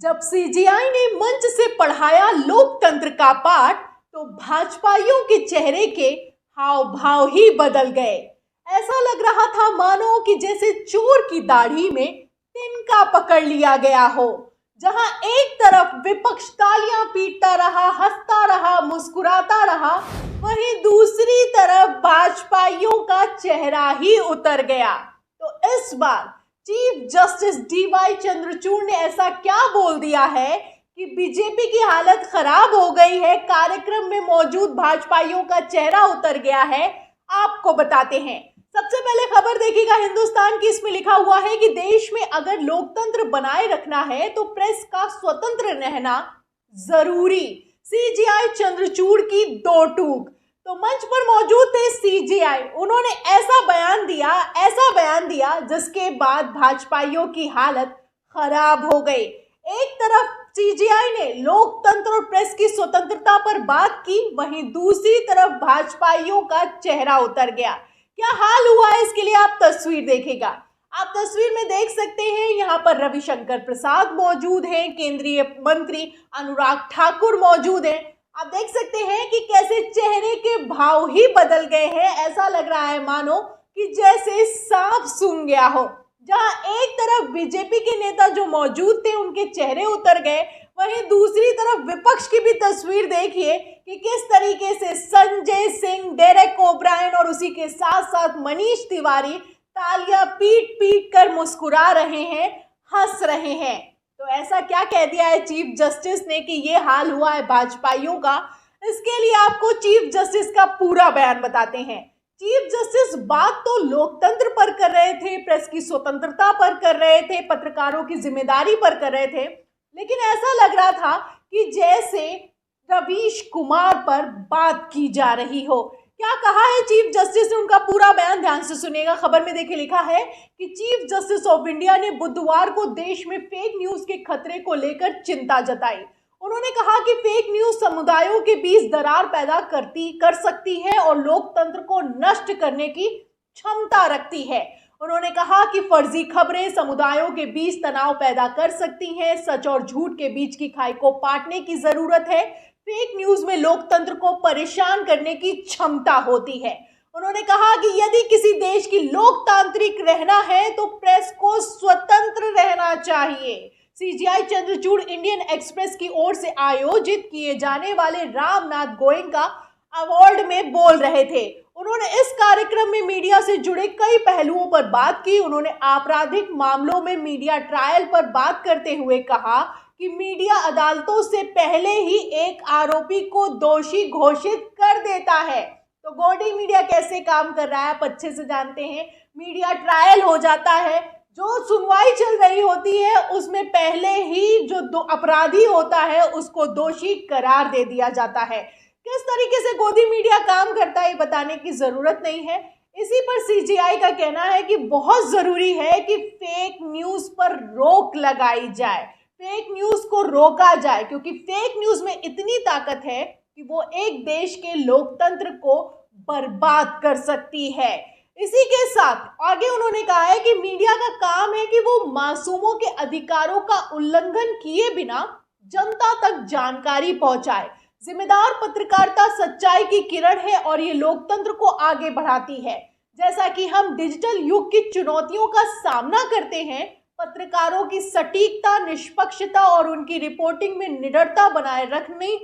जब सीजेआई ने मंच से पढ़ाया लोकतंत्र का पाठ तो भाजपाइयों के चेहरे के हाव भाव ही बदल गए। ऐसा लग रहा था मानो कि जैसे चोर की दाढ़ी में तिनका पकड़ लिया गया हो। जहां एक तरफ विपक्ष तालियां पीटता रहा, हंसता रहा, मुस्कुराता रहा, वहीं दूसरी तरफ भाजपाइयों का चेहरा ही उतर गया। तो इस बार चीफ जस्टिस डीवाई चंद्रचूड़ ने ऐसा क्या बोल दिया है कि बीजेपी की हालत खराब हो गई है, कार्यक्रम में मौजूद भाजपाइयों का चेहरा उतर गया है। आपको बताते हैं। सबसे पहले खबर देखिएगा हिंदुस्तान की। इसमें लिखा हुआ है कि देश में अगर लोकतंत्र बनाए रखना है तो प्रेस का स्वतंत्र रहना जरूरी। सीजेआई चंद्रचूड़ की दो टूक। तो मंच पर मौजूद थे सीजेआई, उन्होंने ऐसा बयान दिया जिसके बाद भाजपाइयों की हालत खराब हो गई। एक तरफ सीजेआई ने लोकतंत्र और प्रेस की स्वतंत्रता पर बात की, वहीं दूसरी तरफ भाजपाइयों का चेहरा उतर गया। क्या हाल हुआ है इसके लिए आप तस्वीर देखिएगा। आप तस्वीर में देख सकते हैं, यहाँ पर रविशंकर प्रसाद मौजूद हैं, केंद्रीय मंत्री अनुराग ठाकुर मौजूद हैं। आप देख सकते हैं कि कैसे चेहरे के भाव ही बदल गए हैं। ऐसा लग रहा है मानो कि जैसे सांप सूंघ गया हो। जहां एक तरफ बीजेपी के नेता जो मौजूद थे उनके चेहरे उतर गए, वहीं दूसरी तरफ विपक्ष की भी तस्वीर देखिए कि किस तरीके से संजय सिंह, डेरेक ओब्रायन और उसी के साथ साथ मनीष तिवारी तालियां पीट पीट कर मुस्कुरा रहे हैं, हंस रहे हैं। तो ऐसा क्या कह दिया है चीफ जस्टिस ने कि ये हाल हुआ है भाजपाइयों का। इसके लिए आपको चीफ जस्टिस का पूरा बयान बताते हैं। चीफ जस्टिस बात तो लोकतंत्र पर कर रहे थे, प्रेस की स्वतंत्रता पर कर रहे थे, पत्रकारों की जिम्मेदारी पर कर रहे थे, लेकिन ऐसा लग रहा था कि जैसे रवीश कुमार पर बात की जा रही हो। क्या कहा है चीफ जस्टिस ने, उनका पूरा बयान ध्यान से सुनिएगा। खबर में देखिए लिखा है कि चीफ जस्टिस ऑफ इंडिया ने बुधवार को देश में फेक न्यूज के खतरे को लेकर चिंता जताई। उन्होंने कहा कि फेक न्यूज समुदायों के बीच दरार पैदा कर सकती है और लोकतंत्र को नष्ट करने की क्षमता रखती है। उन्होंने कहा कि फर्जी खबरें समुदायों के बीच तनाव पैदा कर सकती हैं। सच और झूठ के बीच की खाई को पाटने की जरूरत है। फेक न्यूज में लोकतंत्र को परेशान करने की क्षमता होती है। उन्होंने कहा कि यदि किसी देश की लोकतांत्रिक रहना है तो प्रेस को स्वतंत्र रहना चाहिए। सीजेआई चंद्रचूड़ इंडियन एक्सप्रेस की ओर से आयोजित किए जाने वाले रामनाथ गोयनका अवार्ड में बोल रहे थे। उन्होंने इस कार्यक्रम में मीडिया से जुड़े कई पहलुओं पर बात की। उन्होंने आपराधिक मामलों में मीडिया ट्रायल पर बात करते हुए कहा कि मीडिया अदालतों से पहले ही एक आरोपी को दोषी घोषित कर देता है। तो गॉडी मीडिया कैसे काम कर रहा है आप अच्छे से जानते हैं। मीडिया ट्रायल हो जाता है, जो सुनवाई चल रही होती है उसमें पहले ही जो दो अपराधी होता है उसको दोषी करार दे दिया जाता है। किस तरीके से गोदी मीडिया काम करता है बताने की जरूरत नहीं है। इसी पर सीजेआई का कहना है कि बहुत जरूरी है कि फेक न्यूज पर रोक लगाई जाए, फेक न्यूज को रोका जाए, क्योंकि फेक न्यूज में इतनी ताकत है कि वो एक देश के लोकतंत्र को बर्बाद कर सकती है। इसी के साथ आगे उन्होंने कहा है कि मीडिया का काम है कि वो मासूमों के अधिकारों का उल्लंघन किए बिना जनता तक जानकारी पहुंचाए। जिम्मेदार पत्रकारिता सच्चाई की किरण है और ये लोकतंत्र को आगे बढ़ाती है। जैसा कि हम डिजिटल युग की चुनौतियों का सामना करते हैं, पत्रकारों की सटीकता, निष्पक्षता और उनकी रिपोर्टिंग में निडरता बनाए रखनी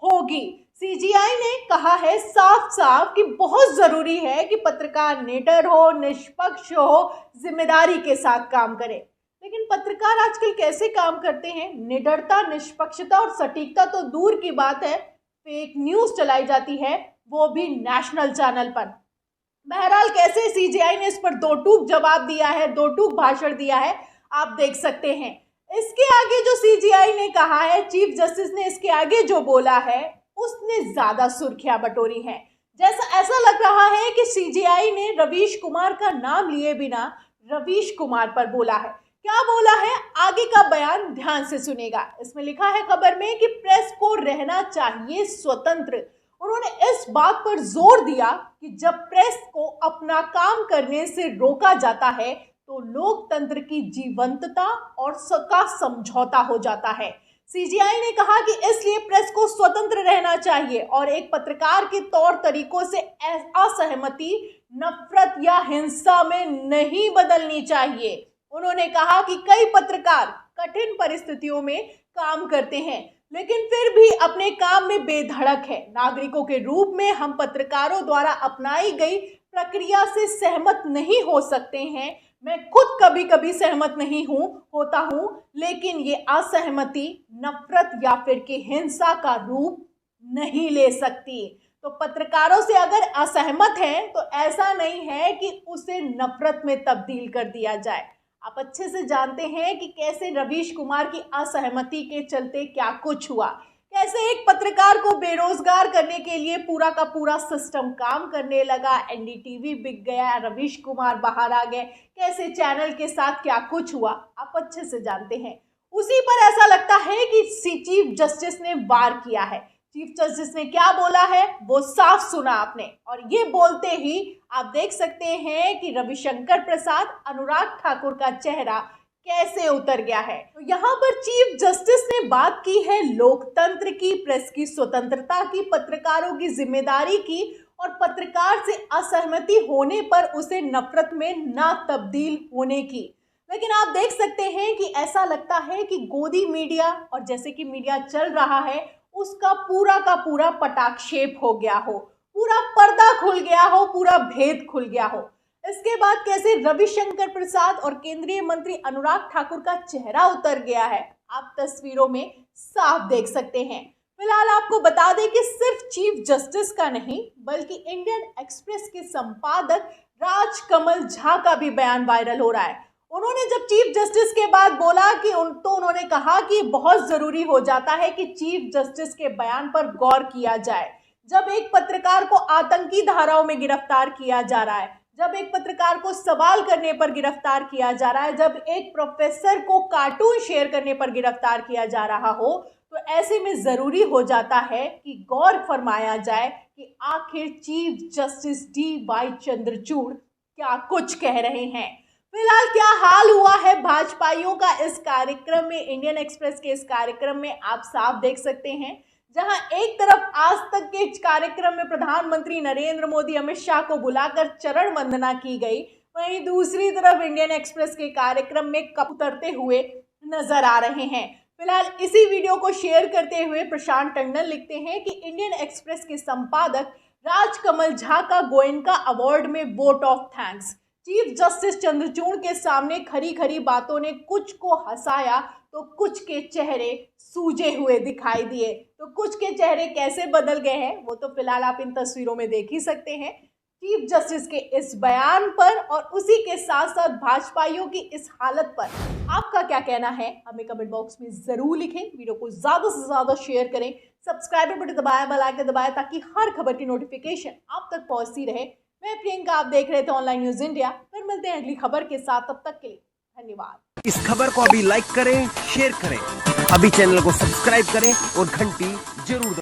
होगी। सीजेआई ने कहा है साफ साफ कि बहुत जरूरी है कि पत्रकार निडर हो, निष्पक्ष हो, जिम्मेदारी के साथ काम करे। लेकिन पत्रकार आजकल कैसे काम करते हैं? निडरता, निष्पक्षता और सटीकता तो दूर की बात है, फेक न्यूज चलाई जाती है, वो भी नेशनल चैनल पर। बहरहाल कैसे सीजेआई ने इस पर दो टूक जवाब दिया है, दो टूक भाषण दिया है, आप देख सकते हैं। इसके आगे जो सीजेआई ने कहा है, चीफ जस्टिस ने इसके आगे जो बोला है उसने ज्यादा सुर्खियां बटोरी हैं। ऐसा लग रहा है कि सीजेआई ने रवीश कुमार का नाम लिए बिना रवीश कुमार पर बोला है। क्या बोला है आगे का बयान ध्यान से सुनेगा। इसमें लिखा है खबर में कि प्रेस को रहना चाहिए स्वतंत्र। उन्होंने इस बात पर जोर दिया कि जब प्रेस को अपना काम करने से रोका जाता है तो लोकतंत्र की जीवंतता और का समझौता हो जाता है। सीजीआई ने कहा कि इसलिए प्रेस को स्वतंत्र रहना चाहिए और एक पत्रकार के तौर तरीकों से असहमति नफरत या हिंसा में नहीं बदलनी चाहिए। उन्होंने कहा कि कई पत्रकार कठिन परिस्थितियों में काम करते हैं लेकिन फिर भी अपने काम में बेधड़क है। नागरिकों के रूप में हम पत्रकारों द्वारा अपनाई गई प्रक्रिया से सहमत नहीं हो सकते हैं। मैं खुद कभी कभी सहमत नहीं होता हूं, लेकिन ये असहमति नफरत या फिर कि हिंसा का रूप नहीं ले सकती। तो पत्रकारों से अगर असहमत हैं तो ऐसा नहीं है कि उसे नफरत में तब्दील कर दिया जाए। आप अच्छे से जानते हैं कि कैसे रवीश कुमार की असहमति के चलते क्या कुछ हुआ, कैसे एक पत्रकार को बेरोजगार करने के लिए पूरा का पूरा सिस्टम काम करने लगा, एनडीटीवी बिक गया, रवीश कुमार बाहर आ गए, कैसे चैनल के साथ क्या कुछ हुआ आप अच्छे से जानते हैं। उसी पर ऐसा लगता है कि चीफ जस्टिस ने वार किया है। चीफ जस्टिस ने क्या बोला है वो साफ सुना आपने, और ये बोलते ही आप देख सकते हैं कि रविशंकर प्रसाद, अनुराग ठाकुर का चेहरा कैसे उतर गया है। तो यहाँ पर चीफ जस्टिस ने बात की है लोकतंत्र की, प्रेस की स्वतंत्रता की, पत्रकारों की जिम्मेदारी की और पत्रकार से असहमति होने पर उसे नफरत में ना तब्दील होने की। लेकिन आप देख सकते हैं कि ऐसा लगता है कि गोदी मीडिया और जैसे कि मीडिया चल रहा है उसका पूरा का पूरा पटाक्षेप हो गया हो, पूरा पर्दा खुल गया हो, पूरा भेद खुल गया हो। इसके बाद कैसे रविशंकर प्रसाद और केंद्रीय मंत्री अनुराग ठाकुर का चेहरा उतर गया है आप तस्वीरों में साफ देख सकते हैं। फिलहाल आपको बता दें कि सिर्फ चीफ जस्टिस का नहीं बल्कि इंडियन एक्सप्रेस के संपादक राजकमल झा का भी बयान वायरल हो रहा है। उन्होंने जब चीफ जस्टिस के बाद बोला कि उन्होंने कहा कि बहुत जरूरी हो जाता है कि चीफ जस्टिस के बयान पर गौर किया जाए। जब एक पत्रकार को आतंकी धाराओं में गिरफ्तार किया जा रहा है, जब एक पत्रकार को सवाल करने पर गिरफ्तार किया जा रहा है, जब एक प्रोफेसर को कार्टून शेयर करने पर गिरफ्तार किया जा रहा हो, तो ऐसे में जरूरी हो जाता है कि गौर फरमाया जाए कि आखिर चीफ जस्टिस DY चंद्रचूड़ क्या कुछ कह रहे हैं। फिलहाल क्या हाल हुआ है भाजपाइयों का इस कार्यक्रम में, इंडियन एक्सप्रेस के इस कार्यक्रम में आप साफ देख सकते हैं। जहां एक तरफ आज तक के कार्यक्रम में प्रधानमंत्री नरेंद्र मोदी अमित शाह को बुलाकर चरण वंदना की गई, वहीं दूसरी तरफ इंडियन एक्सप्रेस के कार्यक्रम में कप उतरते हुए नजर आ रहे हैं। फिलहाल इसी वीडियो को शेयर करते हुए प्रशांत टंडन लिखते हैं कि इंडियन एक्सप्रेस के संपादक राजकमल झा का गोयनका अवार्ड में vote of thanks. Chief justice Chandrachud के सामने खरी खरी बातों ने कुछ को हंसाया तो कुछ के चेहरे सूजे हुए दिखाई दिए। तो कुछ के चेहरे कैसे बदल गए हैं वो तो फिलहाल आप इन तस्वीरों में देख ही सकते हैं। चीफ जस्टिस के इस बयान पर और उसी के साथ साथ भाजपाइयों की इस हालत पर आपका क्या कहना है हमें कमेंट बॉक्स में जरूर लिखें। वीडियो को ज्यादा से ज्यादा शेयर करें, सब्सक्राइब बटन दबाएं, बेल आइकन दबाएं ताकि हर खबर की नोटिफिकेशन आप तक पहुंचती रहे। मैं प्रियंका, आप देख रहे थे ऑनलाइन न्यूज इंडिया। फिर मिलते हैं अगली खबर के साथ, तब तक के लिए धन्यवाद। इस खबर को अभी लाइक करें, शेयर करें, अभी चैनल को सब्सक्राइब करें और घंटी जरूर